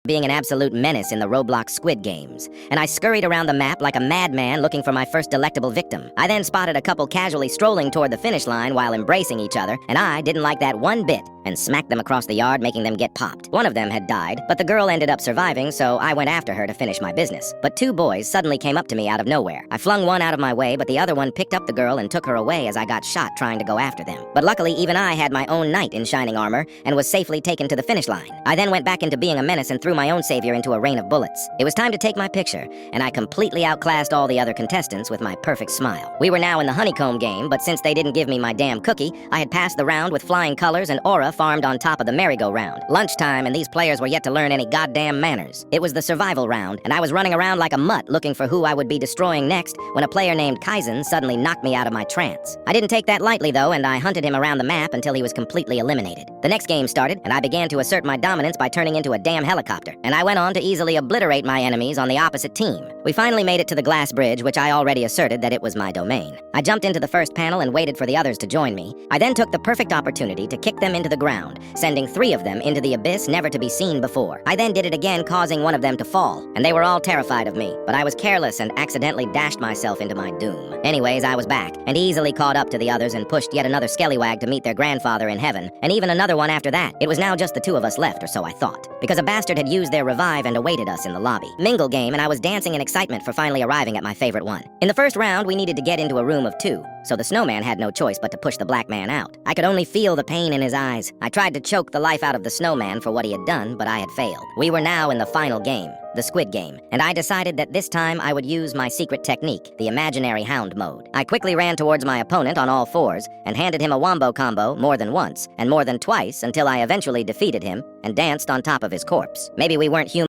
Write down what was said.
being an absolute menace in the Roblox Squid Games, and I scurried around the map like a madman looking for my first delectable victim. I then spotted a couple casually strolling toward the finish line while embracing each other, and I didn't like that one bit, and smacked them across the yard, making them get popped. One of them had died, but the girl ended up surviving, so I went after her to finish my business. But two boys suddenly came up to me out of nowhere. I flung one out of my way, but the other one picked up the girl and took her away as I got shot trying to go after them. But luckily, even I had my own knight in shining armor and was safely taken to the finish line. I then went back into being a menace and threw my own savior into a rain of bullets. It was time to take my picture, and I completely outclassed all the other contestants with my perfect smile. We were now in the honeycomb game, but since they didn't give me my damn cookie, I had passed the round with flying colors and aura farmed on top of the merry-go-round. Lunchtime, and these players were yet to learn any goddamn manners. It was the survival round, and I was running around like a mutt looking for who I would be destroying next when a player named Kaizen suddenly knocked me out of my trance. I didn't take that lightly though, and I hunted him around the map until he was completely eliminated. The next game started, and I began to assert my dominance by turning into a damn helicopter, and I went on to easily obliterate my enemies on the opposite team. We finally made it to the glass bridge, which I already asserted that it was my domain. I jumped into the first panel and waited for the others to join me. I then took the perfect opportunity to kick them into the ground, sending 3 of them into the abyss never to be seen before. I then did it again, causing one of them to fall, and they were all terrified of me, but I was careless and accidentally dashed myself into my doom. Anyways, I was back, and easily caught up to the others and pushed yet another skellywag to meet their grandfather in heaven, and even another one after that. It was now just the 2 of us left, or so I thought, because a bastard had used their revive and awaited us in the lobby. Mingle game, and I was dancing in excitement for finally arriving at my favorite one. In the first round, we needed to get into a room of 2, so the snowman had no choice but to push the black man out. I could only feel the pain in his eyes. I tried to choke the life out of the snowman for what he had done, but I had failed. We were now in the final game, the Squid Game, and I decided that this time I would use my secret technique, the imaginary hound mode. I quickly ran towards my opponent on all 4s and handed him a wombo combo more than once and more than twice until I eventually defeated him and danced on top of his corpse. Maybe we weren't human.